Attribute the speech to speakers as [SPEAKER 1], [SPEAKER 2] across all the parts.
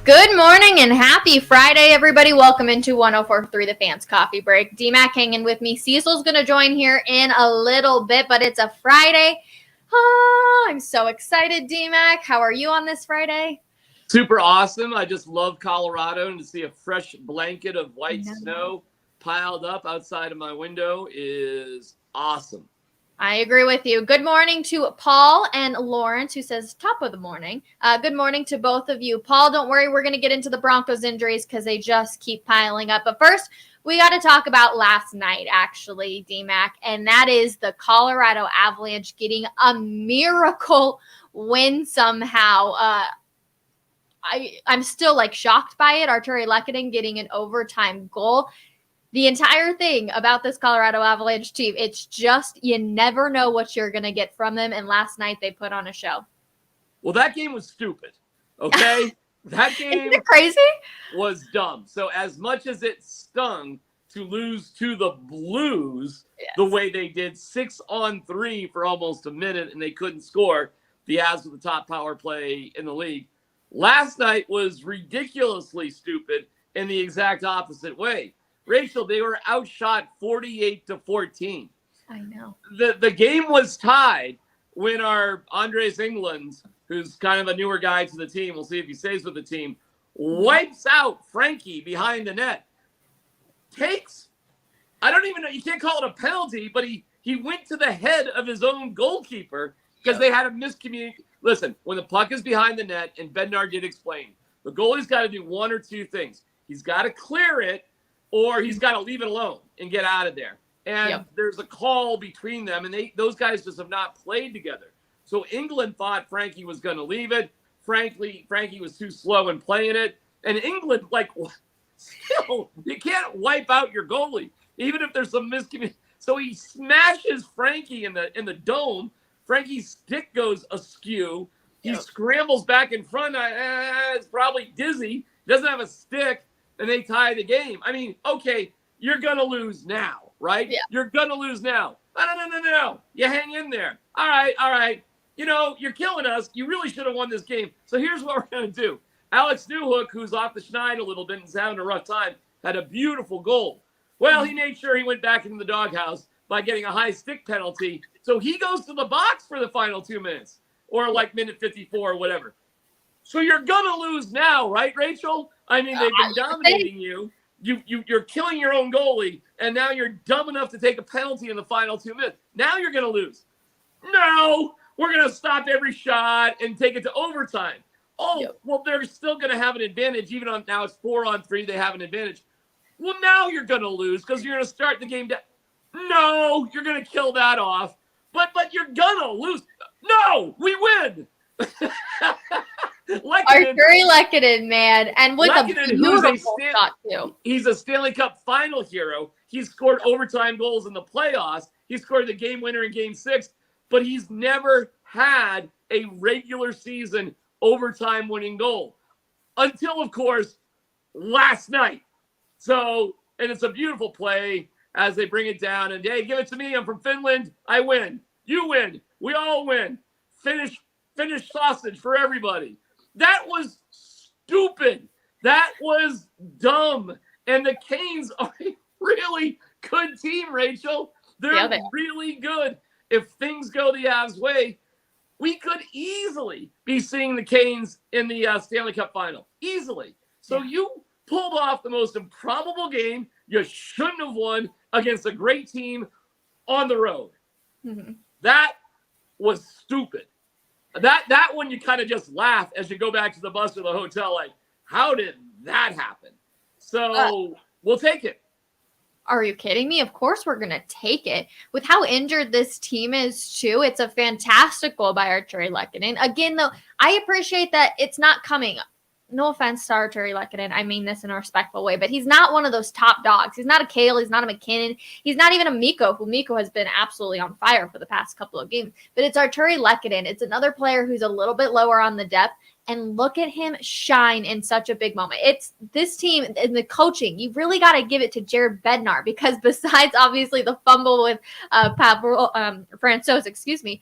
[SPEAKER 1] Good morning and happy Friday, everybody. Welcome into 104.3 The Fans Coffee Break. D-Mac hanging with me. Cecil's going to join here in a little bit, but it's a Friday. I'm so excited, D-Mac. How are you on this Friday?
[SPEAKER 2] Super awesome. I just love Colorado, and to see a fresh blanket of white snow piled up outside of my window is awesome.
[SPEAKER 1] I agree with you. Good morning to Paul and Lawrence, who says top of the morning. Good morning to both of you. Paul, don't worry. We're going to get into the Broncos injuries because they just keep piling up. But first, we got to talk about last night, actually, D-Mac, and that is the Colorado Avalanche getting a miracle win somehow. I'm still shocked by it. Arturi Lehkonen getting an overtime goal. The entire thing about this Colorado Avalanche team, it's just you never know what you're going to get from them. And last night they put on a show.
[SPEAKER 2] Well, that game was stupid. Okay? That game
[SPEAKER 1] Isn't it crazy?
[SPEAKER 2] Was dumb. So as much as it stung to lose to the Blues the way they did 6-on-3 for almost a minute and they couldn't score, the Avs with the top power play in the league, last night was ridiculously stupid in the exact opposite way. Rachel, they were outshot 48-14.
[SPEAKER 1] I know.
[SPEAKER 2] The game was tied when our Andres England, who's kind of a newer guy to the team, we'll see if he stays with the team, wipes out Frankie behind the net. I don't even know, you can't call it a penalty, but he went to the head of his own goalkeeper because they had a miscommunication. Listen, when the puck is behind the net, and Bednar did explain, the goalie's got to do one or two things. He's got to clear it, or he's got to leave it alone and get out of there. And there's a call between them, and those guys just have not played together. So England thought Frankie was going to leave it. Frankly, Frankie was too slow in playing it. And England, still, you can't wipe out your goalie, even if there's some miscommunication. So he smashes Frankie in the dome. Frankie's stick goes askew. He scrambles back in front. It's probably dizzy. Doesn't have a stick. And they tie the game. I mean, okay, you're going to lose now, right? Yeah. You're going to lose now. No. You hang in there. All right. You know, you're killing us. You really should have won this game. So here's what we're going to do. Alex Newhook, who's off the schneid a little bit and is having a rough time, had a beautiful goal. Well, he made sure he went back into the doghouse by getting a high stick penalty. So he goes to the box for the final 2 minutes or minute 54 or whatever. So you're going to lose now, right, Rachel? I mean, they've been dominating you. You're killing your own goalie, and now you're dumb enough to take a penalty in the final 2 minutes. Now you're going to lose. No, we're going to stop every shot and take it to overtime. Well, they're still going to have an advantage. Even on now it's 4-on-3, they have an advantage. Well, now you're going to lose because you're going to start the game down. No, you're going to kill that off. But you're going to lose. No, we win.
[SPEAKER 1] Arturi Lehkonen, man, and with
[SPEAKER 2] Lehkonen,
[SPEAKER 1] a beautiful shot too.
[SPEAKER 2] He's a Stanley Cup final hero. He's scored overtime goals in the playoffs. He scored the game winner in Game 6, but he's never had a regular season overtime winning goal until, of course, last night. So, and it's a beautiful play as they bring it down. And hey, give it to me. I'm from Finland. I win. You win. We all win. Finish sausage for everybody. That was stupid. That was dumb. And the Canes are a really good team, Rachel. They're really good. If things go the Avs' way, we could easily be seeing the Canes in the Stanley Cup final. Easily. So you pulled off the most improbable game you shouldn't have won against a great team on the road. Mm-hmm. That was stupid. That one you kind of just laugh as you go back to the bus or the hotel, like, how did that happen? So we'll take it.
[SPEAKER 1] Are you kidding me? Of course we're going to take it. With how injured this team is, too, it's a fantastic goal by Arturi Lehkonen. Again, though, I appreciate that it's not coming. No offense to Arturi Lehkonen. I mean this in a respectful way, but he's not one of those top dogs. He's not a Kale. He's not a McKinnon. He's not even a Mikko, who Mikko has been absolutely on fire for the past couple of games. But it's Arturi Lehkonen. It's another player who's a little bit lower on the depth. And look at him shine in such a big moment. It's this team and the coaching. You really got to give it to Jared Bednar because besides obviously the fumble with Francouz,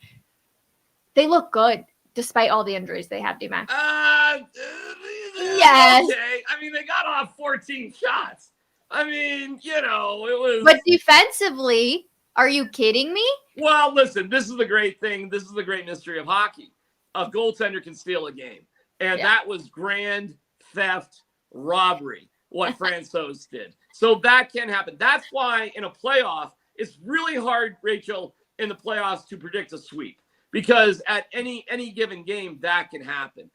[SPEAKER 1] they look good despite all the injuries they have, D-Mac. Yes.
[SPEAKER 2] Okay. I mean, they got off 14 shots. I mean, it was.
[SPEAKER 1] But defensively, are you kidding me?
[SPEAKER 2] Well, listen, this is the great thing. This is the great mystery of hockey. A goaltender can steal a game. And that was grand theft robbery, what Francouz did. So that can happen. That's why in a playoff, it's really hard, Rachel, in the playoffs to predict a sweep. Because at any given game, that can happen.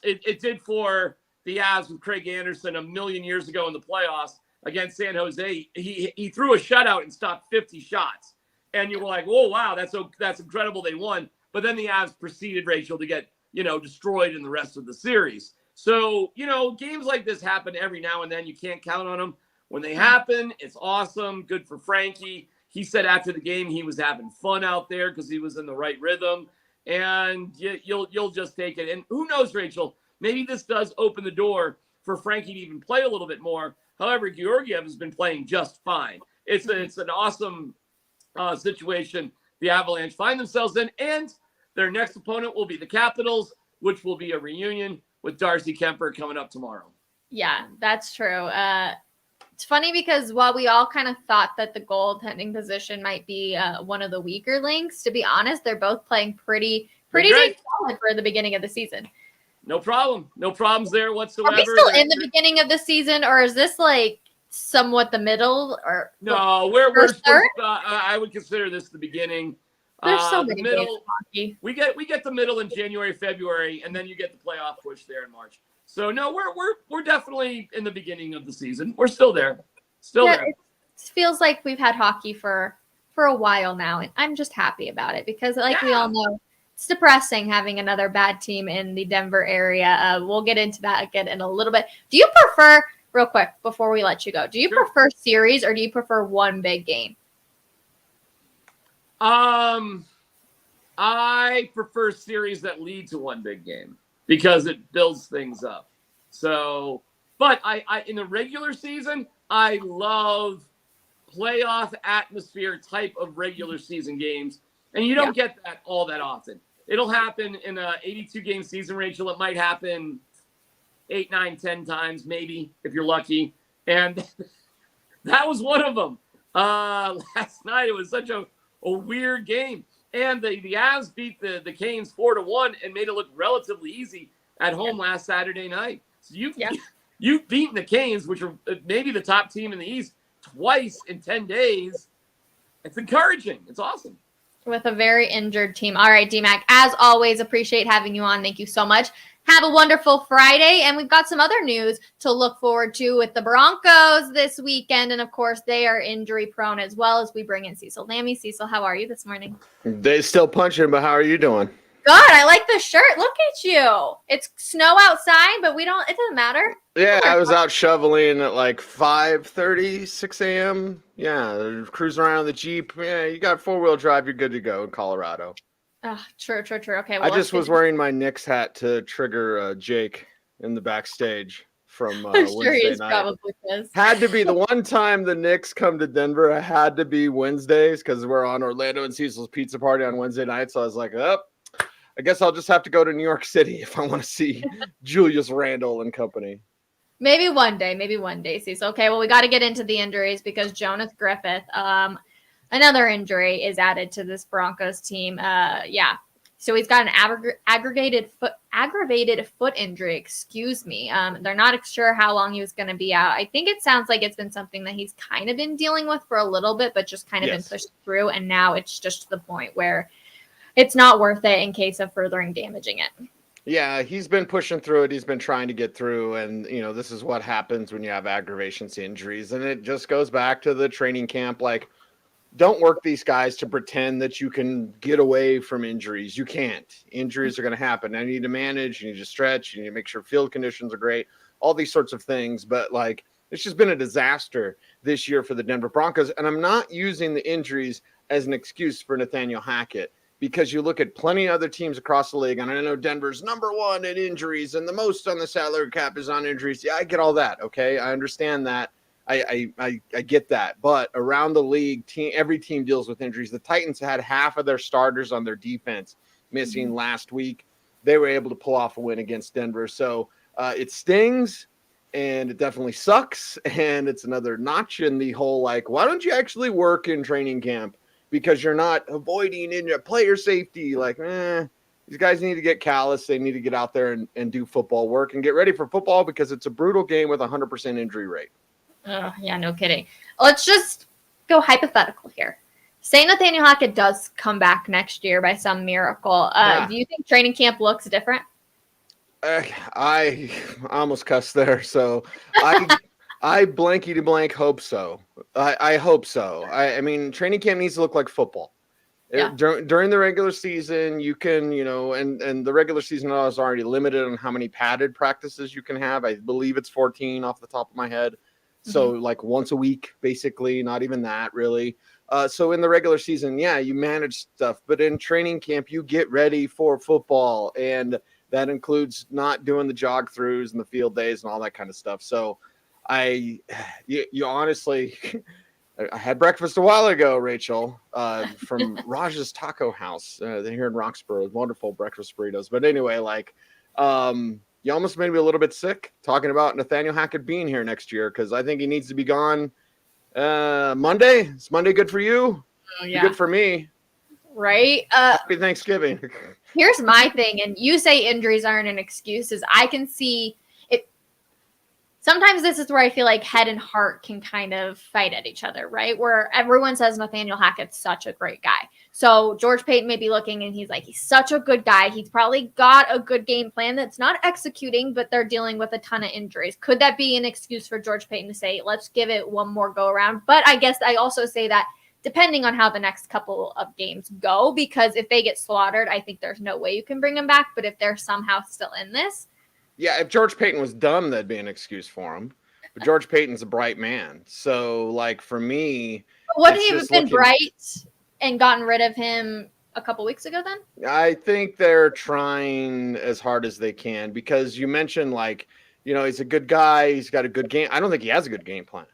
[SPEAKER 2] It did for the Avs with Craig Anderson a million years ago in the playoffs against San Jose. He threw a shutout and stopped 50 shots. And you were like, oh, wow, that's incredible. They won. But then the Avs proceeded, Rachel, to get, destroyed in the rest of the series. So, games like this happen every now and then. You can't count on them. When they happen, it's awesome. Good for Frankie. He said after the game he was having fun out there because he was in the right rhythm. And you'll just take it. And who knows, Rachel, maybe this does open the door for Frankie to even play a little bit more. However, Georgiev has been playing just fine. It's an awesome situation the Avalanche find themselves in. And their next opponent will be the Capitals, which will be a reunion with Darcy Kemper coming up tomorrow.
[SPEAKER 1] Yeah, that's true. It's funny because while we all kind of thought that the goaltending position might be one of the weaker links, to be honest, they're both playing pretty solid for the beginning of the season.
[SPEAKER 2] No problem. No problems there whatsoever.
[SPEAKER 1] Are we still in the beginning of the season, or is this like somewhat the middle? Or
[SPEAKER 2] no, we're I would consider this the beginning.
[SPEAKER 1] There's so many
[SPEAKER 2] middle,
[SPEAKER 1] games of hockey.
[SPEAKER 2] We get the middle in January, February, and then you get the playoff push there in March. So no, we're definitely in the beginning of the season. We're still there. There.
[SPEAKER 1] It feels like we've had hockey for a while now, and I'm just happy about it because, we all know, it's depressing having another bad team in the Denver area. We'll get into that again in a little bit. Do you prefer, real quick, before we let you go, do you prefer series or do you prefer one big game?
[SPEAKER 2] I prefer series that lead to one big game because it builds things up. So, but I in the regular season, I love playoff atmosphere type of regular season games. And you don't get that all that often. It'll happen in a 82-game season, Rachel. It might happen 8, 9, 10 times, maybe, if you're lucky. And that was one of them. Last night, it was such a weird game. And the Avs beat the Canes 4-1 and made it look relatively easy at home last Saturday night. So you've beaten the Canes, which are maybe the top team in the East, twice in 10 days. It's encouraging. It's awesome.
[SPEAKER 1] With a very injured team. All right, DMAC, as always, appreciate having you on. Thank you so much. Have a wonderful Friday. And we've got some other news to look forward to with the Broncos this weekend. And, of course, they are injury prone as well as we bring in Cecil Lammy. Cecil, how are you this morning?
[SPEAKER 3] They still punching, but how are you doing?
[SPEAKER 1] Good. I like the shirt. Look at you. It's snow outside, but it doesn't matter.
[SPEAKER 3] Yeah, I was out shoveling at like 5:30, 6 a.m. Yeah, cruising around the Jeep. Yeah, you got 4-wheel drive, you're good to go in Colorado.
[SPEAKER 1] True. Okay. Well,
[SPEAKER 3] I just was wearing my Knicks hat to trigger Jake in the backstage from
[SPEAKER 1] I'm sure
[SPEAKER 3] Wednesday
[SPEAKER 1] he's
[SPEAKER 3] night.
[SPEAKER 1] probably pissed.
[SPEAKER 3] Had to be the one time the Knicks come to Denver. It had to be Wednesdays because we're on Orlando and Cecil's pizza party on Wednesday night. So I was like, I guess I'll just have to go to New York City if I want to see Julius Randle and company.
[SPEAKER 1] Maybe one day, Cecil. Okay, well, we got to get into the injuries because Jonas Griffith, another injury is added to this Broncos team. So he's got an aggravated foot injury. Excuse me. They're not sure how long he was going to be out. I think it sounds like it's been something that he's kind of been dealing with for a little bit, but just kind of been pushed through. And now it's just to the point where it's not worth it in case of furthering damaging it.
[SPEAKER 3] Yeah, he's been pushing through it. He's been trying to get through. And, this is what happens when you have aggravations injuries. And it just goes back to the training camp. Like, don't work these guys to pretend that you can get away from injuries. You can't. Injuries are going to happen. I need to manage. You need to stretch. You need to make sure field conditions are great. All these sorts of things. But, it's just been a disaster this year for the Denver Broncos. And I'm not using the injuries as an excuse for Nathaniel Hackett. Because you look at plenty of other teams across the league, and I know Denver's number one in injuries, and the most on the salary cap is on injuries. Yeah, I get all that, okay? I understand that. I get that. But around the league, every team deals with injuries. The Titans had half of their starters on their defense missing last week. They were able to pull off a win against Denver. So It stings, and it definitely sucks, and it's another notch in the whole, like, why don't you actually work in training camp? Because you're not avoiding in your player safety. Like, these guys need to get callous. They need to get out there and do football work and get ready for football because it's a brutal game with 100% injury rate.
[SPEAKER 1] Oh, yeah, no kidding. Let's just go hypothetical here. Say Nathaniel Hackett does come back next year by some miracle. Do you think training camp looks different?
[SPEAKER 3] I almost cussed there. So I blanky to blank hope so. I hope so. I mean, training camp needs to look like football.
[SPEAKER 1] Yeah.
[SPEAKER 3] During the regular season, you can, and the regular season is already limited on how many padded practices you can have. I believe it's 14 off the top of my head. So like once a week, basically, not even that really. So in the regular season, yeah, you manage stuff, but in training camp, you get ready for football, and that includes not doing the jog throughs and the field days and all that kind of stuff. So you honestly, I had breakfast a while ago, Rachel, from Raj's Taco House. They're here in Roxborough, wonderful breakfast burritos. But anyway, you almost made me a little bit sick talking about Nathaniel Hackett being here next year, because I think he needs to be gone Monday. Is Monday good for you?
[SPEAKER 1] Oh, yeah.
[SPEAKER 3] Good for me.
[SPEAKER 1] Right?
[SPEAKER 3] Happy Thanksgiving.
[SPEAKER 1] Here's my thing, and you say injuries aren't an excuse. I can see it. Sometimes this is where I feel like head and heart can kind of fight at each other, right? Where everyone says Nathaniel Hackett's such a great guy. So George Payton may be looking and he's like, he's such a good guy. He's probably got a good game plan that's not executing, but they're dealing with a ton of injuries. Could that be an excuse for George Payton to say, let's give it one more go around? But I guess I also say that depending on how the next couple of games go, because if they get slaughtered, I think there's no way you can bring them back. But if they're somehow still in this.
[SPEAKER 3] Yeah, if George Payton was dumb, that'd be an excuse for him. But George Payton's a bright man. So, for me...
[SPEAKER 1] Wouldn't he have been bright and gotten rid of him a couple weeks ago then?
[SPEAKER 3] I think they're trying as hard as they can, because you mentioned, he's a good guy. He's got a good game. I don't think he has a good game plan.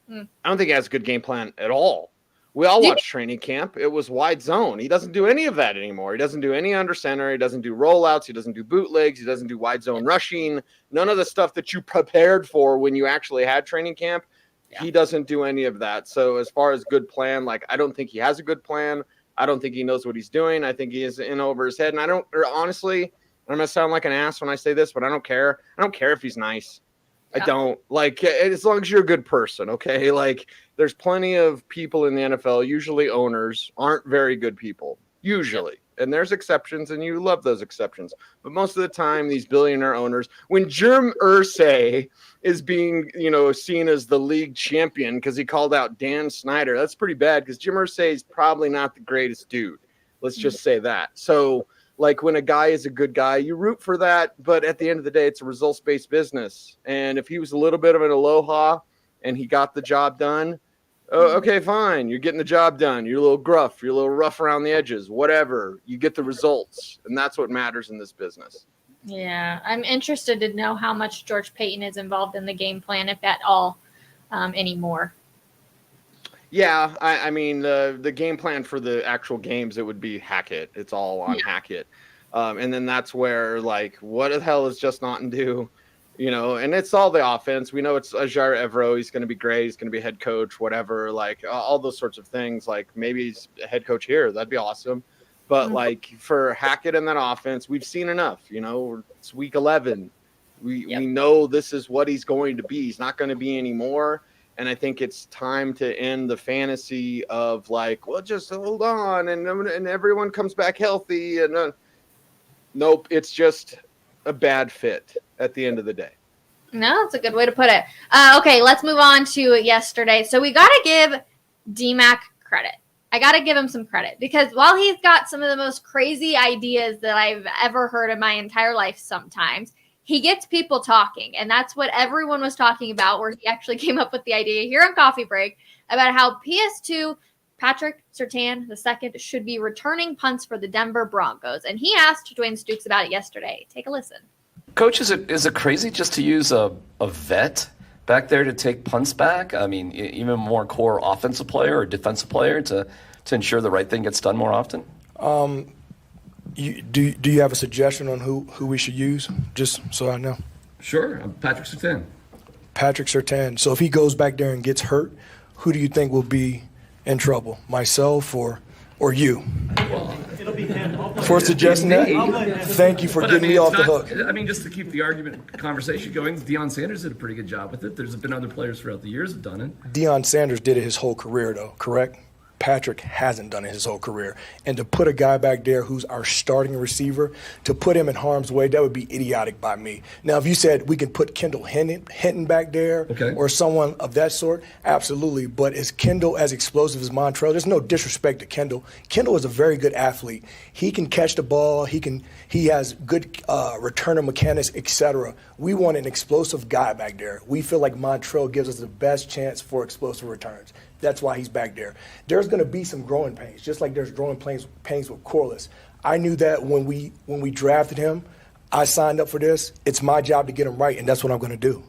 [SPEAKER 3] I don't think he has a good game plan at all. We all watched training camp. It was wide zone. He doesn't do any of that anymore. He doesn't do any under center. He doesn't do rollouts. He doesn't do bootlegs. He doesn't do wide zone rushing. None of the stuff that you prepared for when you actually had training camp. Yeah. He doesn't do any of that. So as far as good plan, I don't think he has a good plan. I don't think he knows what he's doing. I think he is in over his head. And honestly, I'm going to sound like an ass when I say this, but I don't care. I don't care if he's nice. Yeah. I don't as long as you're a good person. Okay. There's plenty of people in the NFL, usually owners, aren't very good people, usually. And there's exceptions, and you love those exceptions. But most of the time, these billionaire owners, when Jim Irsay is being, seen as the league champion because he called out Dan Snyder, that's pretty bad, because Jim Irsay is probably not the greatest dude. Let's just say that. So, when a guy is a good guy, you root for that. But at the end of the day, it's a results-based business. And if he was a little bit of an aloha and he got the job done, okay, fine. You're getting the job done. You're a little gruff. You're a little rough around the edges. Whatever. You get the results. And that's what matters in this business.
[SPEAKER 1] Yeah. I'm interested to know how much George Payton is involved in the game plan, if at all, anymore.
[SPEAKER 3] Yeah. I mean, the game plan for the actual games, it would be Hackett. It's all on Hackett. And then that's where, what the hell is Just Naughton do? And it's all the offense. We know it's Ajar Evero. He's going to be great. He's going to be head coach, whatever, all those sorts of things. Maybe he's a head coach here. That'd be awesome. But for Hackett and that offense, we've seen enough. It's week 11. We know this is what he's going to be. He's not going to be anymore. And I think it's time to end the fantasy of just hold on and everyone comes back healthy. And nope, it's just a bad fit at the end of the day.
[SPEAKER 1] No, that's a good way to put it. Okay, let's move on to yesterday. So we got to give DMAC credit. I got to give him some credit, because while he's got some of the most crazy ideas that I've ever heard in my entire life, sometimes he gets people talking. And that's what everyone was talking about, where he actually came up with the idea here on Coffee Break about how PS2 Patrick Surtain II should be returning punts for the Denver Broncos. And he asked Dwayne Stukes about it yesterday. Take a listen.
[SPEAKER 4] Coach, is it crazy just to use a vet back there to take punts back? I mean, even more core offensive player or defensive player to ensure the right thing gets done more often?
[SPEAKER 5] Do you have a suggestion on who we should use, just so I know?
[SPEAKER 4] Sure, I'm Patrick Surtain.
[SPEAKER 5] Patrick Surtain. So if he goes back there and gets hurt, who do you think will be in trouble? Myself or you? For suggesting that? Thank you for getting me off the hook.
[SPEAKER 4] I mean, just to keep the conversation going, Deion Sanders did a pretty good job with it. There's been other players throughout the years who've done it.
[SPEAKER 5] Deion Sanders did it his whole career, though, correct? Patrick hasn't done it his whole career. And to put a guy back there who's our starting receiver, to put him in harm's way, that would be idiotic by me. Now, if you said we can put Kendall Hinton back there or someone of that sort, absolutely. But is Kendall as explosive as Montrell? There's no disrespect to Kendall. Kendall is a very good athlete. He can catch the ball. He has good returner mechanics, etc. We want an explosive guy back there. We feel like Montrell gives us the best chance for explosive returns. That's why he's back there. There's going to be some growing pains, just like there's growing pains with Corliss. I knew that when we drafted him. I signed up for this. It's my job to get him right, and that's what I'm going to do.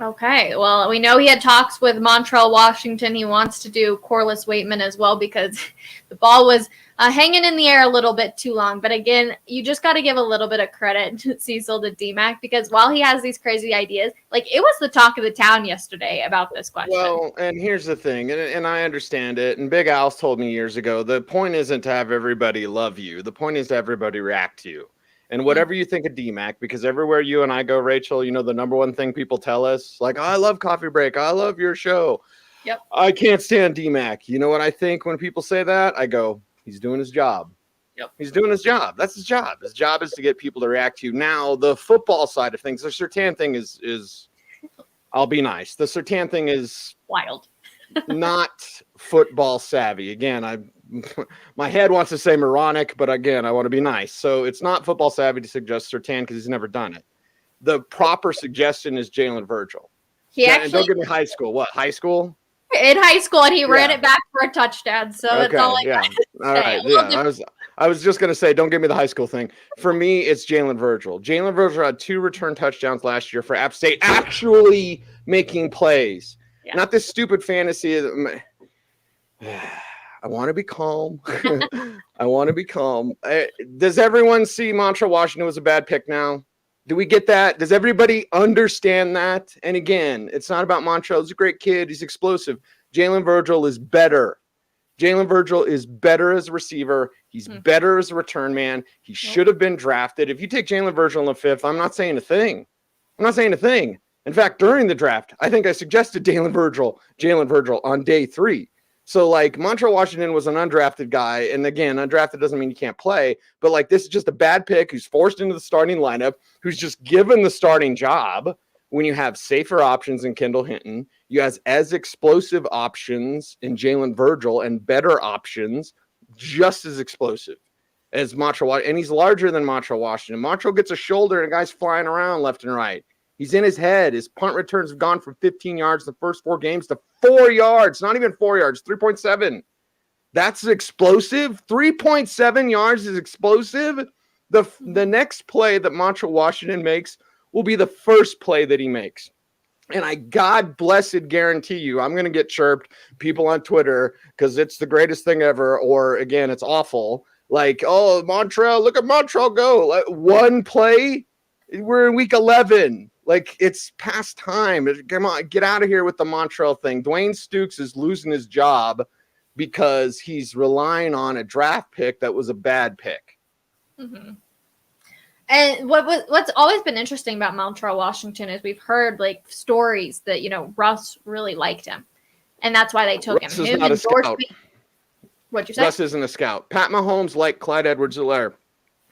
[SPEAKER 1] Okay, well, we know he had talks with Montrell Washington. He wants to do Corliss Waitman as well because the ball was hanging in the air a little bit too long. But again, you just got to give a little bit of credit to Cecil, to DMAC, because while he has these crazy ideas, like it was the talk of the town yesterday about this question.
[SPEAKER 3] Well, and here's the thing, and I understand it. And Big Al's told me years ago, the point isn't to have everybody love you. The point is to everybody react to you. And whatever you think of DMAC, because everywhere you and I go, Rachel, you know, the number one thing people tell us, like, oh, I love Coffee Break. I love your show.
[SPEAKER 1] Yep.
[SPEAKER 3] I can't stand DMAC. You know what I think when people say that? I go, he's doing his job.
[SPEAKER 1] Yep.
[SPEAKER 3] He's doing his job. That's his job. His job is to get people to react to you. Now, the football side of things, the Surtain thing is I'll be nice. The Surtain thing is
[SPEAKER 1] wild.
[SPEAKER 3] Not football savvy. Again, my head wants to say moronic, but again, I want to be nice. So it's not football savvy to suggest Surtain because he's never done it. The proper suggestion is Jalen Virgil. And don't give me high school. What, high school?
[SPEAKER 1] In high school, and he ran it back for a touchdown. So that's all I got to
[SPEAKER 3] all right. Yeah, I was just going to say, don't give me the high school thing. For me, it's Jalen Virgil. Jalen Virgil had 2 return touchdowns last year for App State, actually making plays. Yeah. Not this stupid fantasy. I want to be calm. I want to be calm. Does everyone see Montrell Washington was a bad pick now? Do we get that? Does everybody understand that? And again, it's not about Montrell. He's a great kid. He's explosive. Jalen Virgil is better. Jalen Virgil is better as a receiver. He's better as a return man. He should have been drafted. If you take Jalen Virgil in the 5th, I'm not saying a thing. In fact, during the draft, I think I suggested Jalen Virgil on day 3. So, like, Montrell Washington was an undrafted guy. And, again, undrafted doesn't mean you can't play. But, like, this is just a bad pick who's forced into the starting lineup, who's just given the starting job when you have safer options in Kendall Hinton. You have as explosive options in Jalen Virgil and better options, just as explosive as Montrell Washington. And he's larger than Montrell Washington. Montrell gets a shoulder and a guy's flying around left and right. He's in his head. His punt returns have gone from 15 yards the first 4 games to 4 yards. Not even 4 yards, 3.7. That's explosive. 3.7 yards is explosive. The next play that Montrell Washington makes will be the first play that he makes. And I God blessed guarantee you, I'm going to get chirped, people on Twitter, because it's the greatest thing ever. Or, again, it's awful. Like, oh, Montrell, look at Montrell go. Like, one play, we're in week 11. Like, it's past time. Come on, get out of here with the Montrell thing. Dwayne Stukes is losing his job because he's relying on a draft pick that was a bad pick.
[SPEAKER 1] Mm-hmm. And what's always been interesting about Montrell Washington is we've heard, like, stories that, you know, Russ really liked him. And that's why they took
[SPEAKER 3] Russ
[SPEAKER 1] him.
[SPEAKER 3] Is not a scout.
[SPEAKER 1] What'd you say?
[SPEAKER 3] Russ isn't a scout. Pat Mahomes liked Clyde Edwards-Helaire.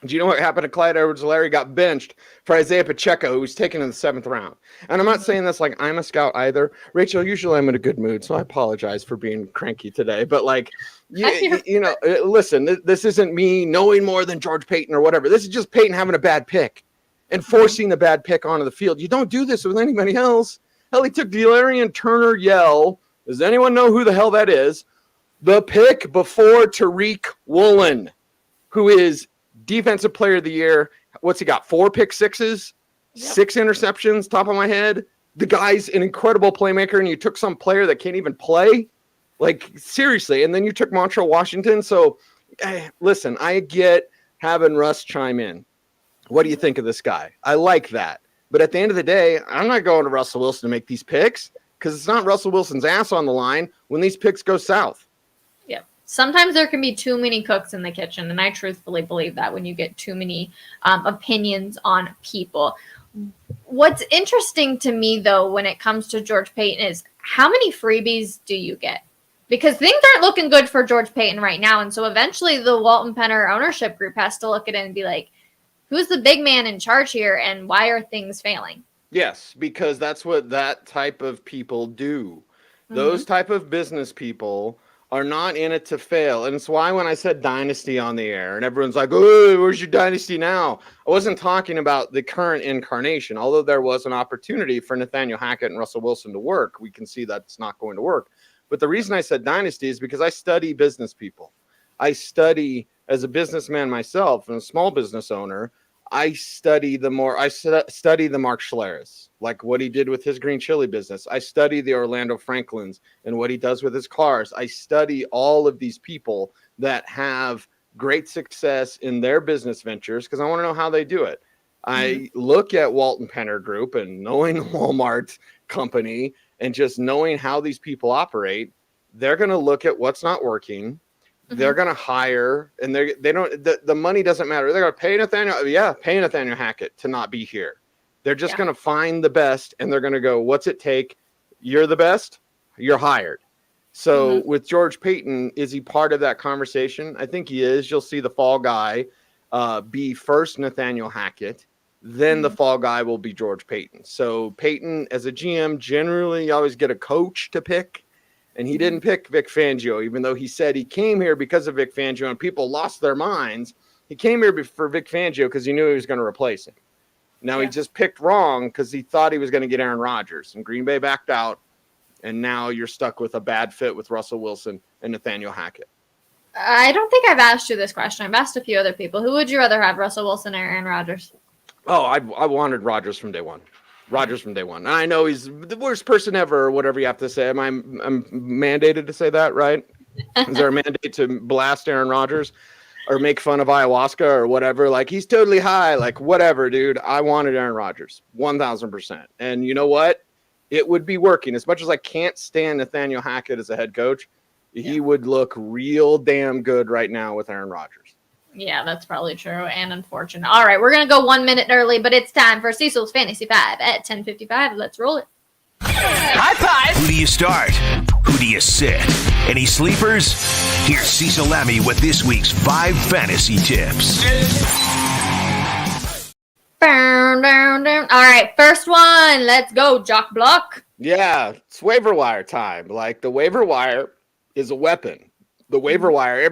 [SPEAKER 3] Do you know what happened to Clyde Edwards-Helaire? He got benched for Isaiah Pacheco, who was taken in the 7th round. And I'm not saying this like I'm a scout either. Rachel, usually I'm in a good mood, so I apologize for being cranky today. But, like, you know, listen, this isn't me knowing more than George Payton or whatever. This is just Payton having a bad pick and forcing the bad pick onto the field. You don't do this with anybody else. Hell, he took Delarian Turner-Yell. Does anyone know who the hell that is? The pick before Tariq Woolen, who is Defensive Player of the Year. What's he got? 4 pick sixes, 6 interceptions, top of my head. The guy's an incredible playmaker, and you took some player that can't even play. Like, seriously. And then you took Montrell Washington. So, listen, I get having Russ chime in. What do you think of this guy? I like that. But at the end of the day, I'm not going to Russell Wilson to make these picks because it's not Russell Wilson's ass on the line when these picks go south.
[SPEAKER 1] Yeah. Sometimes there can be too many cooks in the kitchen, and I truthfully believe that when you get too many opinions on people. What's interesting to me, though, when it comes to George Paton is how many freebies do you get? Because things aren't looking good for George Paton right now, and so eventually the Walton Penner ownership group has to look at it and be like, who's the big man in charge here, and why are things failing?
[SPEAKER 3] Yes, because that's what that type of people do. Those type of business people are not in it to fail. And it's why when I said dynasty on the air and everyone's like, oh, where's your dynasty now? I wasn't talking about the current incarnation, although there was an opportunity for Nathaniel Hackett and Russell Wilson to work. We can see that's not going to work. But the reason I said dynasty is because I study business people. I study as a businessman myself and a small business owner. I study the Mark Schleris, like what he did with his green chili business. I study the Orlando Franklins and what he does with his cars. I study all of these people that have great success in their business ventures because I want to know how they do it. I look at Walton Penner Group and knowing the Walmart company and just knowing how these people operate, they're going to look at what's not working. They're going to hire, and the money doesn't matter. They're going to pay Nathaniel Hackett to not be here. They're just going to find the best, and they're going to go, what's it take? You're the best. You're hired. So with George Paton, is he part of that conversation? I think he is. You'll see the fall guy be first Nathaniel Hackett. Then the fall guy will be George Paton. So Paton, as a GM, generally you always get a coach to pick. And he didn't pick Vic Fangio, even though he said he came here because of Vic Fangio and people lost their minds. He came here for Vic Fangio because he knew he was going to replace him. Now he just picked wrong because he thought he was going to get Aaron Rodgers. And Green Bay backed out. And now you're stuck with a bad fit with Russell Wilson and Nathaniel Hackett. I
[SPEAKER 1] don't think I've asked you this question. I've asked a few other people. Who would you rather have, Russell Wilson or Aaron Rodgers?
[SPEAKER 3] Oh, I wanted Rodgers from day one. And I know he's the worst person ever, or whatever you have to say. I'm mandated to say that, right? Is there a mandate to blast Aaron Rodgers or make fun of ayahuasca or whatever? Like, he's totally high. Like, whatever, dude. I wanted Aaron Rodgers, 1,000%. And you know what? It would be working. As much as I can't stand Nathaniel Hackett as a head coach, he would look real damn good right now with Aaron Rodgers.
[SPEAKER 1] Yeah, that's probably true and unfortunate. All right, we're going to go 1 minute early, but it's time for Cecil's Fantasy 5 at 10:55. Let's roll it.
[SPEAKER 6] High five! Who do you start? Who do you sit? Any sleepers? Here's Cecil Lammey with this week's 5 fantasy tips.
[SPEAKER 1] All right, first one. Let's go, Jock Block.
[SPEAKER 3] Yeah, it's waiver wire time. Like, the waiver wire is a weapon. The waiver wire,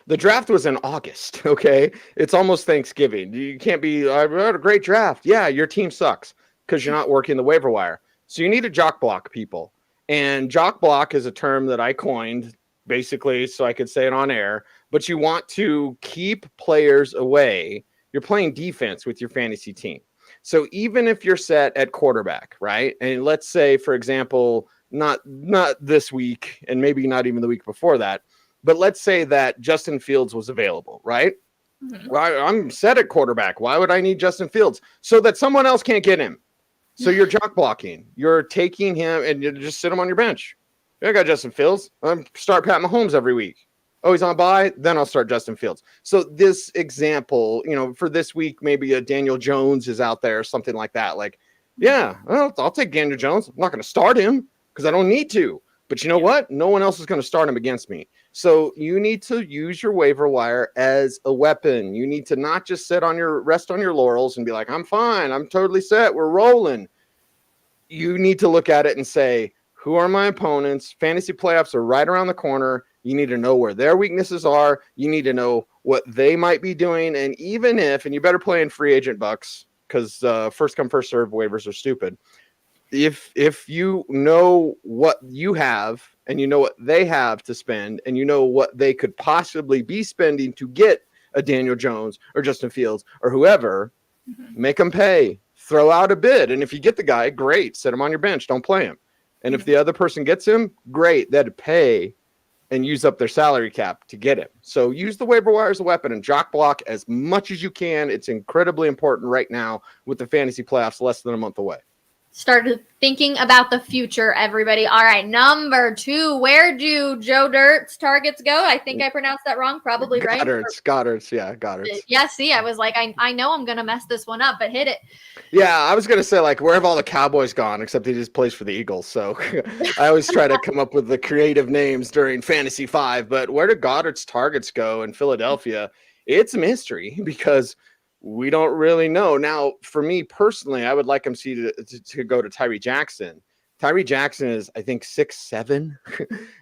[SPEAKER 3] the draft was in August, okay? It's almost Thanksgiving. You can't be, I had a great draft. Yeah, your team sucks because you're not working the waiver wire. So you need to jock block people. And jock block is a term that I coined, basically, so I could say it on air. But you want to keep players away. You're playing defense with your fantasy team. So even if you're set at quarterback, right? And let's say, for example, not this week, and maybe not even the week before that, but let's say that Justin Fields was available, right? Well, I'm set at quarterback. Why would I need Justin Fields? So that someone else can't get him. So you're jock blocking. You're taking him and you just sit him on your bench. I got Justin Fields. I'm start Pat Mahomes every week. Oh, he's on bye? Then I'll start Justin Fields. So this example, for this week, maybe a Daniel Jones is out there or something like that. Like, yeah, I'll take Daniel Jones. I'm not going to start him because I don't need to. But you know what? No one else is going to start him against me. So you need to use your waiver wire as a weapon. You need to not just rest on your laurels and be like, I'm fine. I'm totally set. We're rolling. You need to look at it and say, who are my opponents? Fantasy playoffs are right around the corner. You need to know where their weaknesses are. You need to know what they might be doing. And even and you better play in free agent bucks because first come, first serve waivers are stupid. If you know what you have and you know what they have to spend and you know what they could possibly be spending to get a Daniel Jones or Justin Fields or whoever, make them pay, throw out a bid. And if you get the guy, great, set him on your bench, don't play him. And if the other person gets him, great, they'd pay and use up their salary cap to get him. So use the waiver wire as a weapon and jock block as much as you can. It's incredibly important right now with the fantasy playoffs less than a month away.
[SPEAKER 1] Started thinking about the future, everybody. All right, number 2. Where do Joe Dirt's targets go? I think I pronounced that wrong. Probably right.
[SPEAKER 3] Goddard's.
[SPEAKER 1] Yeah, see, I was like, I know I'm going to mess this one up, but hit it.
[SPEAKER 3] Yeah, I was going to say, like, where have all the Cowboys gone? Except he just plays for the Eagles. So I always try to come up with the creative names during Fantasy 5. But where do Goddard's targets go in Philadelphia? It's a mystery because we don't really know. Now, for me personally, I would like him to go to Tyree Jackson. Tyree Jackson is, I think, 6'7",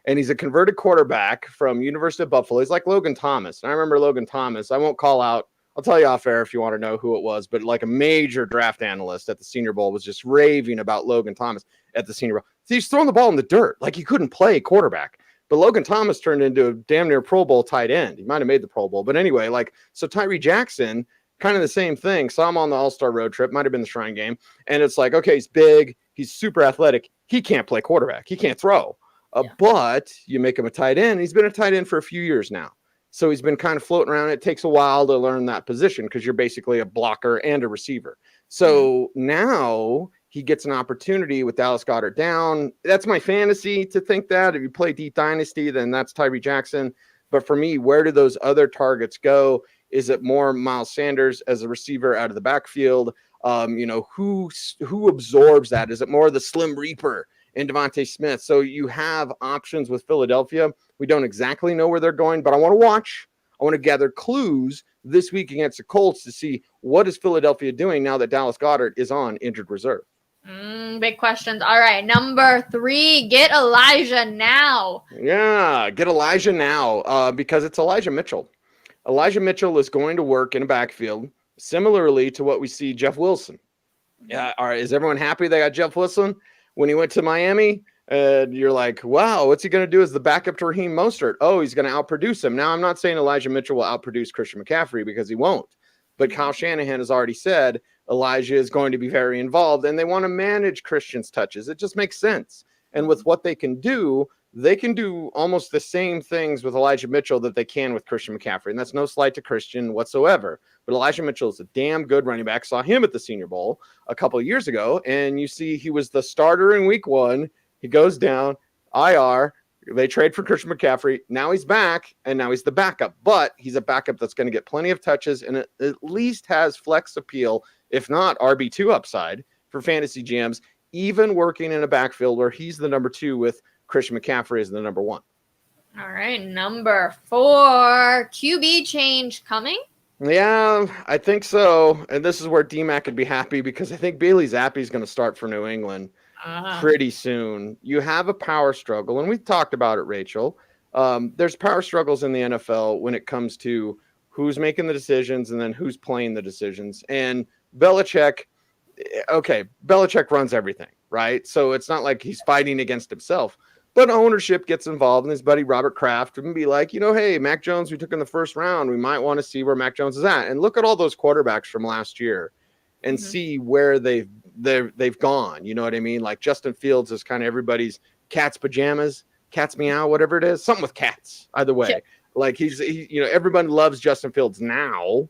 [SPEAKER 3] and he's a converted quarterback from University of Buffalo. He's like Logan Thomas. And I remember Logan Thomas. I won't call out. I'll tell you off air if you want to know who it was, but like a major draft analyst at the Senior Bowl was just raving about Logan Thomas at the Senior Bowl. So he's throwing the ball in the dirt. Like he couldn't play quarterback. But Logan Thomas turned into a damn near Pro Bowl tight end. He might have made the Pro Bowl. But anyway, so Tyree Jackson, kind of the same thing. Saw him on the All-Star road trip. Might have been the Shrine Game. And it's like, okay, he's big. He's super athletic. He can't play quarterback. He can't throw. But you make him a tight end. He's been a tight end for a few years now. So he's been kind of floating around. It takes a while to learn that position because you're basically a blocker and a receiver. So now he gets an opportunity with Dallas Goedert down. That's my fantasy to think that. If you play Deep Dynasty, then that's Tyree Jackson. But for me, where do those other targets go? Is it more Miles Sanders as a receiver out of the backfield? Who absorbs that? Is it more the Slim Reaper and Devontae Smith? So you have options with Philadelphia. We don't exactly know where they're going, but I want to watch. I want to gather clues this week against the Colts to see what is Philadelphia doing now that Dallas Goedert is on injured reserve.
[SPEAKER 1] Big questions. All right, number 3, get Elijah now.
[SPEAKER 3] Yeah, get Elijah now because it's Elijah Mitchell. Elijah Mitchell is going to work in a backfield similarly to what we see Jeff Wilson. Yeah, all right. Is everyone happy they got Jeff Wilson when he went to Miami? You're like, wow, what's he going to do as the backup to Raheem Mostert? Oh, he's going to outproduce him. Now, I'm not saying Elijah Mitchell will outproduce Christian McCaffrey because he won't. But Kyle Shanahan has already said Elijah is going to be very involved, and they want to manage Christian's touches. It just makes sense. And with what they can do almost the same things with Elijah Mitchell that they can with Christian McCaffrey. And that's no slight to Christian whatsoever. But Elijah Mitchell is a damn good running back. Saw him at the Senior Bowl a couple of years ago. And you see he was the starter in week 1. He goes down, IR. They trade for Christian McCaffrey. Now he's back, and now he's the backup. But he's a backup that's going to get plenty of touches and at least has flex appeal, if not RB2 upside for fantasy GMs, even working in a backfield where he's the number 2 with Christian McCaffrey is the number 1.
[SPEAKER 1] All right, number 4, QB change coming?
[SPEAKER 3] Yeah, I think so. And this is where D-Mac could be happy because I think Bailey Zappi is going to start for New England pretty soon. You have a power struggle, and we've talked about it, Rachel. There's power struggles in the NFL when it comes to who's making the decisions and then who's playing the decisions. And Belichick runs everything, right? So it's not like he's fighting against himself. But ownership gets involved, and his buddy Robert Kraft would be like, hey, Mac Jones, we took in the first round. We might want to see where Mac Jones is at. And look at all those quarterbacks from last year and see where they've gone. You know what I mean? Like Justin Fields is kind of everybody's cat's pajamas, cat's meow, whatever it is. Something with cats, either way. Yeah. Like everybody loves Justin Fields now.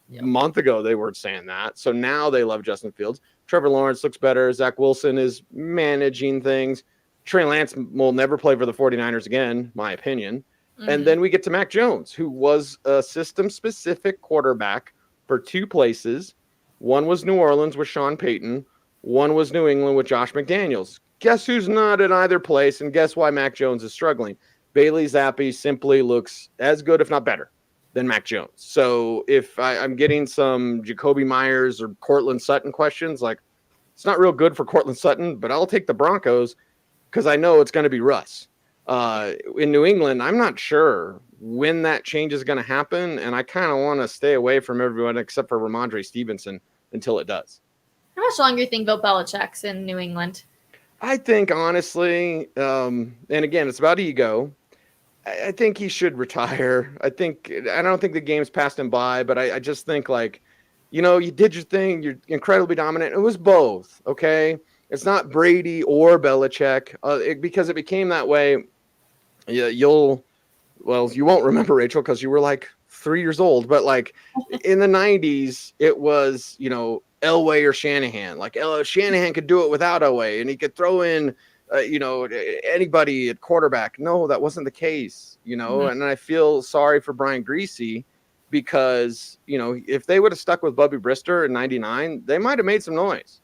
[SPEAKER 3] Yep. A month ago, they weren't saying that. So now they love Justin Fields. Trevor Lawrence looks better. Zach Wilson is managing things. Trey Lance will never play for the 49ers again, my opinion. And then we get to Mac Jones, who was a system-specific quarterback for 2 places. One was New Orleans with Sean Payton. One was New England with Josh McDaniels. Guess who's not at either place, and guess why Mac Jones is struggling? Bailey Zappi simply looks as good, if not better, than Mac Jones. So if I'm getting some Jacoby Myers or Cortland Sutton questions, like it's not real good for Cortland Sutton, but I'll take the Broncos because I know it's going to be Russ. In New England, I'm not sure when that change is going to happen, and I kind of want to stay away from everyone except for Ramondre Stevenson until it does.
[SPEAKER 1] How much longer do you think Bill Belichick's in New England?
[SPEAKER 3] I think, honestly, and again, it's about ego. I think he should retire. I don't think the game's passed him by, but I just think you did your thing. You're incredibly dominant. It was both, okay? It's not Brady or Belichick because it became that way. You'll well, you won't remember, Rachel, because you were like 3 years old, but like in the 90s, it was, Elway or Shanahan. Like Shanahan could do it without Elway, and he could throw in, anybody at quarterback. No, that wasn't the case, and I feel sorry for Brian Griese because, if they would have stuck with Bubby Brister in 99, they might have made some noise.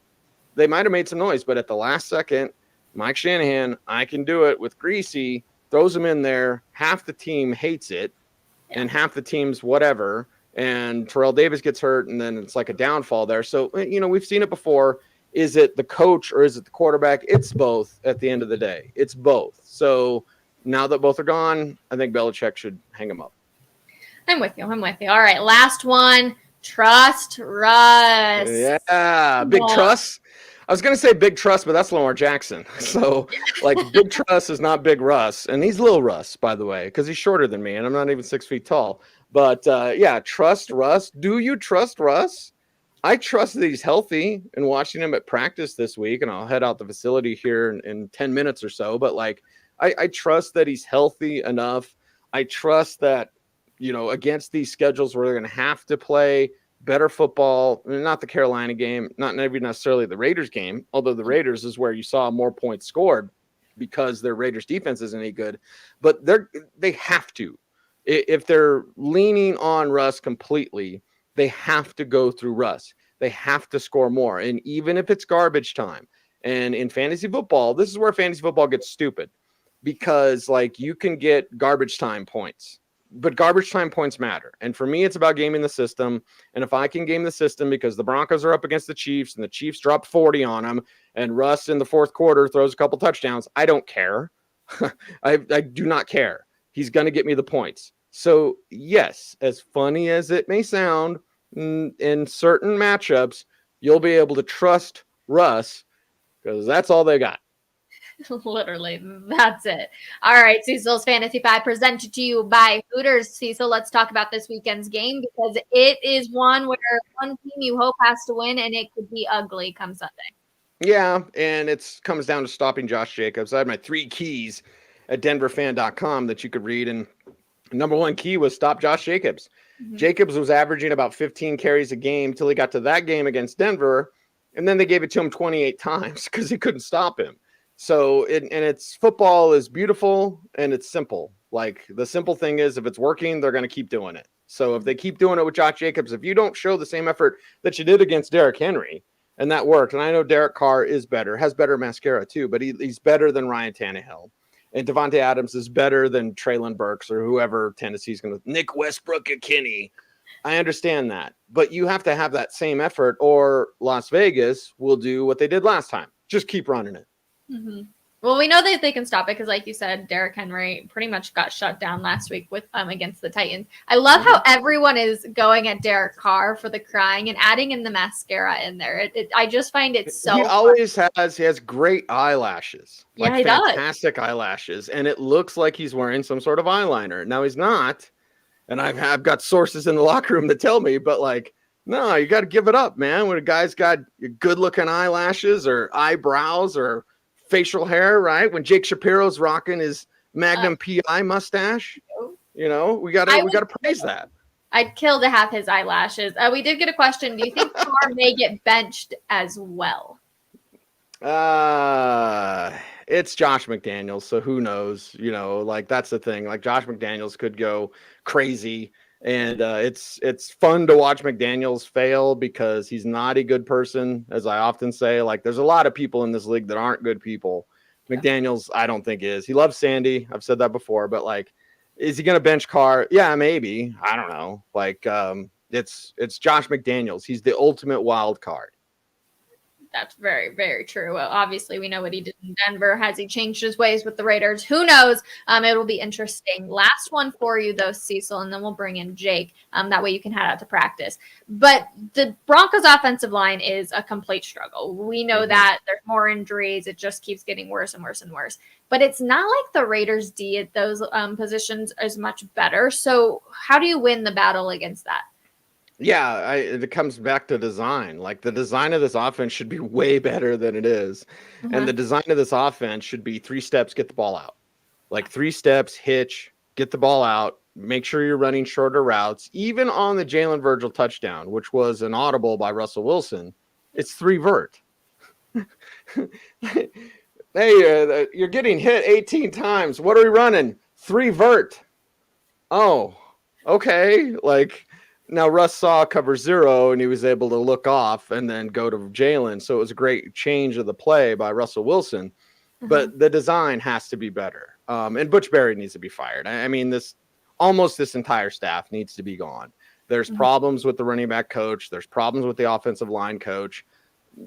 [SPEAKER 3] But at the last second, Mike Shanahan, I can do it with Griese, throws him in there. Half the team hates it, and half the team's whatever. And Terrell Davis gets hurt, and then it's like a downfall there. So, we've seen it before. Is it the coach or is it the quarterback? It's both at the end of the day. It's both. So now that both are gone, I think Belichick should hang them up.
[SPEAKER 1] I'm with you. All right, last one. Trust Russ.
[SPEAKER 3] Yeah, big trust. I was going to say big trust, but that's Lamar Jackson. So, big trust is not big Russ. And he's little Russ, by the way, because he's shorter than me, and I'm not even 6 feet tall. But, trust Russ. Do you trust Russ? I trust that he's healthy, and watching him at practice this week, and I'll head out the facility here in 10 minutes or so. But, I trust that he's healthy enough. I trust that, against these schedules where they're going to have to play better football, not the Carolina game, not necessarily the Raiders game, although the Raiders is where you saw more points scored because their Raiders defense isn't any good, but they have to. If they're leaning on Russ completely, they have to go through Russ. They have to score more. And even if it's garbage time, and in fantasy football, this is where fantasy football gets stupid because you can get garbage time points. But garbage time points matter. And for me, it's about gaming the system. And if I can game the system because the Broncos are up against the Chiefs and the Chiefs drop 40 on them and Russ in the fourth quarter throws a couple touchdowns, I don't care. I do not care. He's going to get me the points. So, yes, as funny as it may sound, in certain matchups, you'll be able to trust Russ because that's all they got.
[SPEAKER 1] Literally, that's it. All right, Cecil's Fantasy 5 presented to you by Hooters. Cecil, let's talk about this weekend's game because it is one where one team you hope has to win, and it could be ugly come Sunday.
[SPEAKER 3] Yeah, and it comes down to stopping Josh Jacobs. I had my 3 keys at denverfan.com that you could read, and number 1 key was stop Josh Jacobs. Mm-hmm. Jacobs was averaging about 15 carries a game till he got to that game against Denver, and then they gave it to him 28 times because he couldn't stop him. So, it's football is beautiful and it's simple. The simple thing is if it's working, they're going to keep doing it. So if they keep doing it with Josh Jacobs, if you don't show the same effort that you did against Derrick Henry, and that worked, and I know Derek Carr is better, has better mascara too, but he's better than Ryan Tannehill. And Devontae Adams is better than Treylon Burks or whoever Tennessee's going to, Nick Westbrook and Kenny. I understand that, but you have to have that same effort or Las Vegas will do what they did last time. Just keep running it.
[SPEAKER 1] Mm-hmm. Well, we know that they can stop it because, like you said, Derrick Henry pretty much got shut down last week with against the Titans. I love how everyone is going at Derek Carr for the crying and adding in the mascara in there. I just find it so.
[SPEAKER 3] He always has. He has great eyelashes.
[SPEAKER 1] Yeah, he
[SPEAKER 3] fantastic eyelashes, and it looks like he's wearing some sort of eyeliner. Now he's not, and I've got sources in the locker room that tell me, but no, you got to give it up, man. When a guy's got good-looking eyelashes or eyebrows or facial hair, right? When Jake Shapiro's rocking his Magnum PI mustache, we gotta praise that.
[SPEAKER 1] I'd kill to have his eyelashes. We did get a question. Do you think Carr may get benched as well?
[SPEAKER 3] It's Josh McDaniels, so who knows? That's the thing. Josh McDaniels could go crazy. And it's fun to watch McDaniels fail because he's not a good person, as I often say. There's a lot of people in this league that aren't good people. Yeah. McDaniels, I don't think is. He loves Sandy. I've said that before, but is he going to bench Carr? Yeah, maybe. I don't know. It's Josh McDaniels. He's the ultimate wild card.
[SPEAKER 1] That's very, very true. Well, obviously, we know what he did in Denver. Has he changed his ways with the Raiders? Who knows? It'll be interesting. Last one for you, though, Cecil, and then we'll bring in Jake. That way you can head out to practice. But the Broncos' offensive line is a complete struggle. We know that there's more injuries. It just keeps getting worse and worse and worse. But it's not like the Raiders' D at those positions is much better. So how do you win the battle against that?
[SPEAKER 3] Yeah, it comes back to design. The design of this offense should be way better than it is. And the design of this offense should be 3 steps, get the ball out. 3 steps, hitch, get the ball out, make sure you're running shorter routes. Even on the Jalen Virgil touchdown, which was an audible by Russell Wilson, it's 3 vert. Hey, you're getting hit 18 times. What are we running? 3 vert. Oh, okay. Like, now Russ saw cover 0 and he was able to look off and then go to Jalen. So it was a great change of the play by Russell Wilson. But the design has to be better. And Butch Berry needs to be fired. I mean, this entire staff needs to be gone. There's problems with the running back coach. There's problems with the offensive line coach.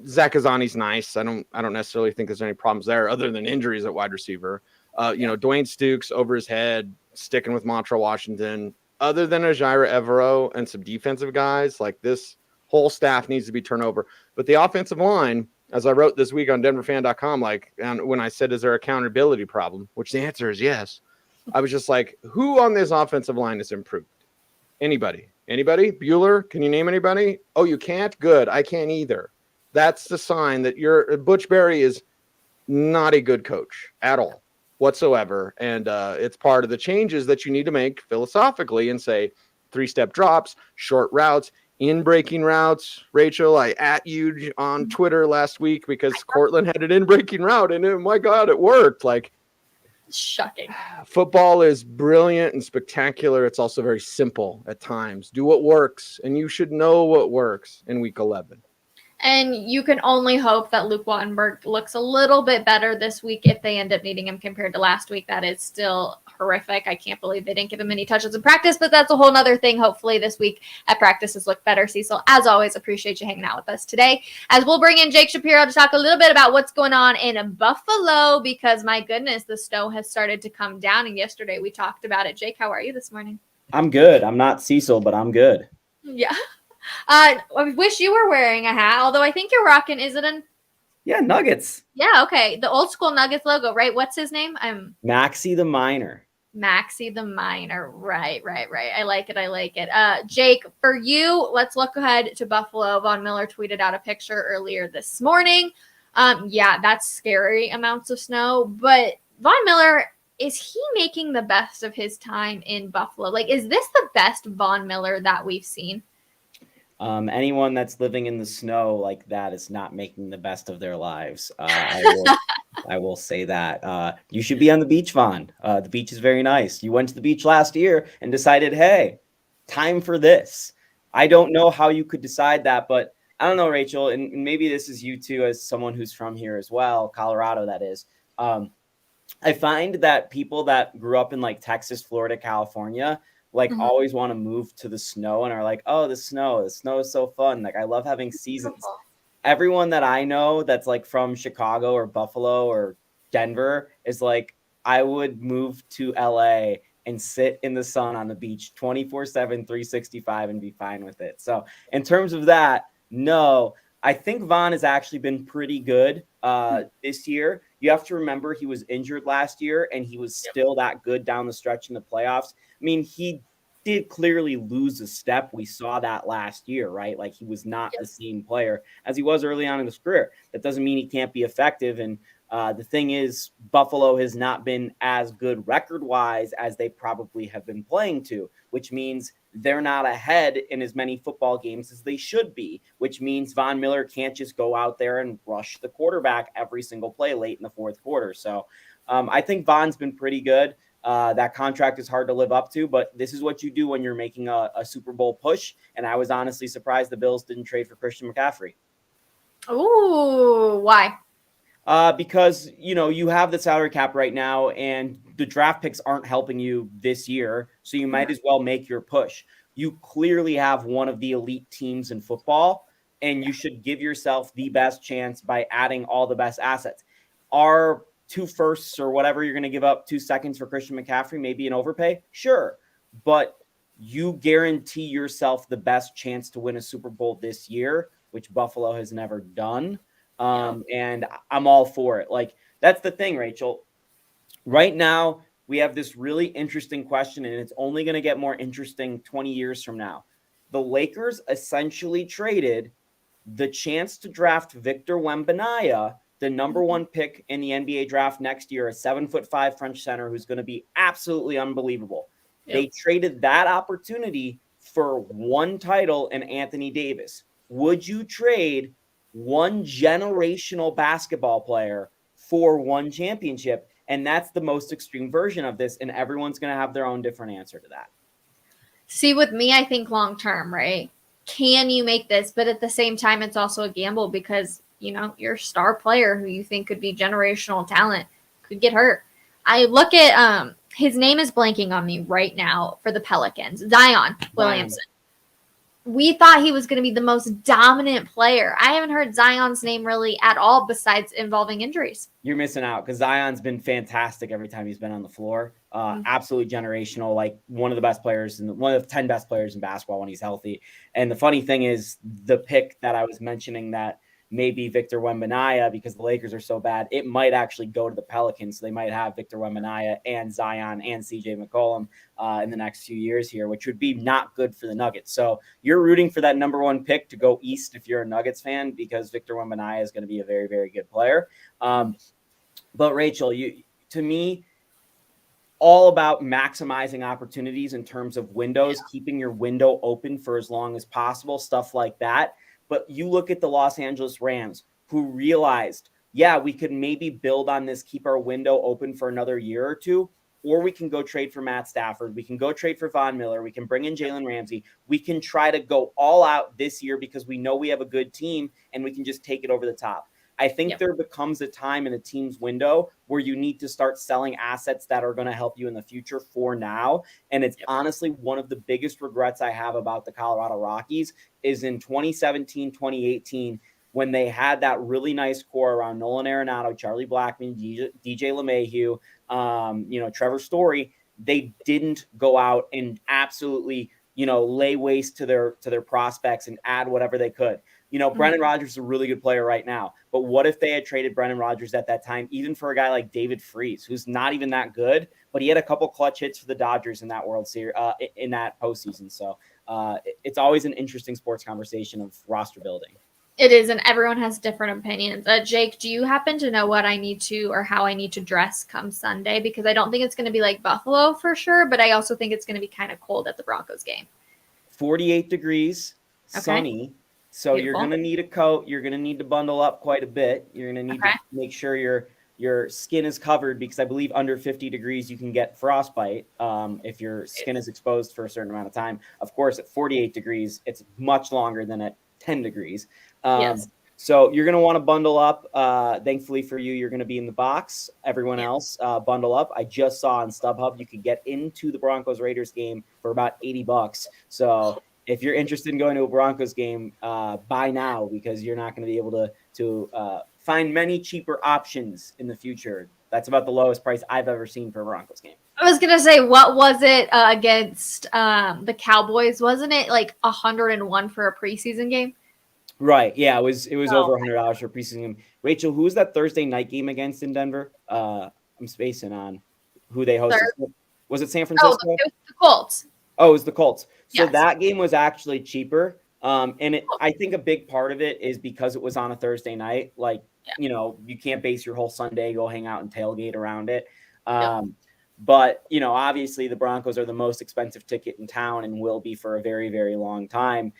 [SPEAKER 3] Zach Azani's nice. I don't necessarily think there's any problems there other than injuries at wide receiver. Dwayne Stukes over his head, sticking with Montrell Washington. Other than Ajira Evero and some defensive guys, like, this whole staff needs to be turned over. But the offensive line, as I wrote this week on denverfan.com, and when I said, is there a accountability problem? Which the answer is yes. I was just like, who on this offensive line has improved? Anybody? Bueller? Can you name anybody? Oh, you can't? Good. I can't either. That's the sign that Butch Berry is not a good coach at all whatsoever. And it's part of the changes that you need to make philosophically and say 3-step drops, short routes, in-breaking routes. Rachel, I at you on Twitter last week because Cortland had an in-breaking route and my God, it worked. Like,
[SPEAKER 1] shocking.
[SPEAKER 3] Football is brilliant and spectacular. It's also very simple at times. Do what works, and you should know what works in week 11.
[SPEAKER 1] And you can only hope that Luke Wattenberg looks a little bit better this week if they end up needing him compared to last week. That is still horrific. I can't believe they didn't give him any touches in practice, but that's a whole nother thing. Hopefully this week at practices look better. Cecil, as always, appreciate you hanging out with us today, as we'll bring in Jake Shapiro to talk a little bit about what's going on in Buffalo, because my goodness, the snow has started to come down. And yesterday we talked about it. Jake, how are you this morning?
[SPEAKER 7] I'm good. I'm not Cecil, but I'm good.
[SPEAKER 1] Yeah. I wish you were wearing a hat, although I think you're rocking, is it
[SPEAKER 7] Yeah, Nuggets.
[SPEAKER 1] Yeah, okay. The old school Nuggets logo, right? What's his name?
[SPEAKER 7] Maxie the Miner.
[SPEAKER 1] Maxie the Miner. Right. I like it. Jake, for you, let's look ahead to Buffalo. Von Miller tweeted out a picture earlier this morning. Yeah, that's scary amounts of snow, but Von Miller, is he making the best of his time in Buffalo? Like, is this the best Von Miller that we've seen?
[SPEAKER 7] Anyone that's living in the snow like that is not making the best of their lives. I will say that. You should be on the beach, Vaughn. The beach is very nice. You went to the beach last year and decided, hey, time for this. I don't know how you could decide that, but I don't know, Rachel, and maybe this is you too, as someone who's from here as well, Colorado, that is. I find that people that grew up in like Texas, Florida, California, always want to move to the snow and are like, oh, the snow is so fun. Like, I love having seasons. Everyone that I know that's like from Chicago or Buffalo or Denver is like, I would move to LA and sit in the sun on the beach 24/7, 365 and be fine with it. So in terms of that, no, I think Vaughn has actually been pretty good this year. You have to remember he was injured last year and he was still that good down the stretch in the playoffs. I mean, he did clearly lose a step. We saw that last year, right? Like, he was not the same player as he was early on in his career. That doesn't mean he can't be effective. And the thing is, Buffalo has not been as good record-wise as they probably have been playing to, which means they're not ahead in as many football games as they should be, which means Von Miller can't just go out there and rush the quarterback every single play late in the fourth quarter. So I think Von's been pretty good. That contract is hard to live up to, but this is what you do when you're making a Super Bowl push. And I was honestly surprised the Bills didn't trade for Christian McCaffrey.
[SPEAKER 1] Ooh, why?
[SPEAKER 7] Because, you have the salary cap right now and the draft picks aren't helping you this year. So you might as well make your push. You clearly have one of the elite teams in football, and you should give yourself the best chance by adding all the best assets. Are 2 firsts or whatever you're going to give up 2 seconds for Christian McCaffrey, maybe an overpay? Sure. But you guarantee yourself the best chance to win a Super Bowl this year, which Buffalo has never done. And I'm all for it. Like, that's the thing, Rachel. Right now, we have this really interesting question, and it's only going to get more interesting 20 years from now. The Lakers essentially traded the chance to draft Victor Wembanyama the number one pick in the NBA draft next year, a 7'5" French center who's going to be absolutely unbelievable.
[SPEAKER 1] Yep.
[SPEAKER 7] They traded that opportunity for one title and Anthony Davis. Would you trade one generational basketball player for one championship? And that's the most extreme version of this. And everyone's going to have their own different answer to that.
[SPEAKER 1] See, with me, I think long term, right? Can you make this? But at the same time, it's also a gamble because, your star player who you think could be generational talent could get hurt. I look at his name is blanking on me right now for the Pelicans, Zion Williamson. We thought he was going to be the most dominant player. I haven't heard Zion's name really at all besides involving injuries.
[SPEAKER 7] You're missing out because Zion's been fantastic every time he's been on the floor. Absolutely generational, like one of the best players and one of the 10 best players in basketball when he's healthy. And the funny thing is the pick that I was mentioning that maybe Victor Wembanyama, because the Lakers are so bad, it might actually go to the Pelicans. So they might have Victor Wembanyama and Zion and CJ McCollum in the next few years here, which would be not good for the Nuggets. So you're rooting for that number one pick to go east if you're a Nuggets fan, because Victor Wembanyama is going to be a very, very good player. But Rachel, to me, all about maximizing opportunities in terms of windows, keeping your window open for as long as possible, stuff like that. But you look at the Los Angeles Rams, who realized, we could maybe build on this, keep our window open for another year or two, or we can go trade for Matt Stafford. We can go trade for Von Miller. We can bring in Jalen Ramsey. We can try to go all out this year because we know we have a good team and we can just take it over the top. I think there becomes a time in a team's window where you need to start selling assets that are going to help you in the future for now. And it's honestly one of the biggest regrets I have about the Colorado Rockies is in 2017, 2018, when they had that really nice core around Nolan Arenado, Charlie Blackmon, DJ LeMahieu, Trevor Story. They didn't go out and absolutely, lay waste to their prospects and add whatever they could. Brendan Rodgers is a really good player right now, but what if they had traded Brendan Rodgers at that time, even for a guy like David Freese, who's not even that good, but he had a couple clutch hits for the Dodgers in that World Series, in that postseason. So it's always an interesting sports conversation of roster building.
[SPEAKER 1] It is, and everyone has different opinions. Jake, do you happen to know what I need to or how I need to dress come Sunday? Because I don't think it's going to be like Buffalo for sure, but I also think it's going to be kind of cold at the Broncos game.
[SPEAKER 7] 48 degrees, sunny. So Beautiful. You're going to need a coat. You're going to need to bundle up quite a bit. You're going to need to make sure your skin is covered, because I believe under 50 degrees you can get frostbite if your skin is exposed for a certain amount of time. Of course, at 48 degrees, it's much longer than at 10 degrees. So you're going to want to bundle up. Thankfully for you, you're going to be in the box. Everyone else, bundle up. I just saw on StubHub you could get into the Broncos-Raiders game for about $80. So if you're interested in going to a Broncos game, buy now, because you're not going to be able to find many cheaper options in the future. That's about the lowest price I've ever seen for a Broncos game.
[SPEAKER 1] I was going to say, what was it against the Cowboys? Wasn't it like 101 for a preseason game?
[SPEAKER 7] Right. Yeah, it was over $100 for a preseason game. Rachel, who was that Thursday night game against in Denver? I'm spacing on who they hosted. Was it San Francisco?
[SPEAKER 1] Oh, it was the Colts.
[SPEAKER 7] Oh, it was the Colts. So
[SPEAKER 1] Yes.
[SPEAKER 7] That game was actually cheaper. I think a big part of it is because it was on a Thursday night. Like, you can't base your whole Sunday, go hang out and tailgate around it. But, obviously the Broncos are the most expensive ticket in town and will be for a very, very long time.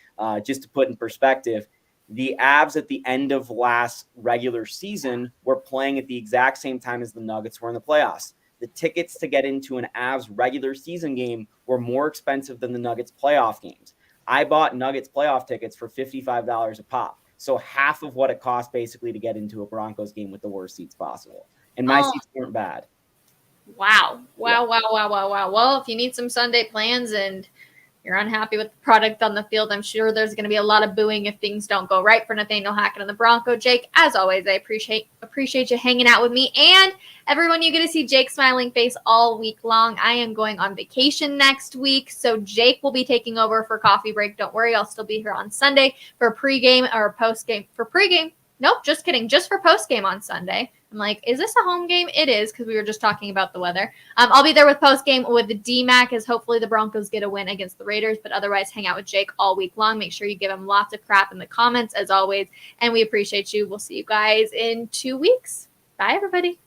[SPEAKER 7] Just to put in perspective, the Avs at the end of last regular season were playing at the exact same time as the Nuggets were in the playoffs. The tickets to get into an Avs regular season game were more expensive than the Nuggets playoff games. I bought Nuggets playoff tickets for $55 a pop. So half of what it cost basically to get into a Broncos game with the worst seats possible. And my seats weren't bad.
[SPEAKER 1] Wow. Well, if you need some Sunday plans and you're unhappy with the product on the field, I'm sure there's going to be a lot of booing if things don't go right for Nathaniel Hackett and the Bronco. Jake, as always, I appreciate you hanging out with me. And everyone, you get to see Jake's smiling face all week long. I am going on vacation next week, so Jake will be taking over for coffee break. Don't worry, I'll still be here on Sunday for pregame or postgame. For pregame, Nope, just kidding. Just for post game on Sunday. I'm like, is this a home game? It is, because we were just talking about the weather. I'll be there with post game with the DMAC, as hopefully the Broncos get a win against the Raiders. But otherwise, hang out with Jake all week long. Make sure you give him lots of crap in the comments, as always. And we appreciate you. We'll see you guys in 2 weeks. Bye, everybody.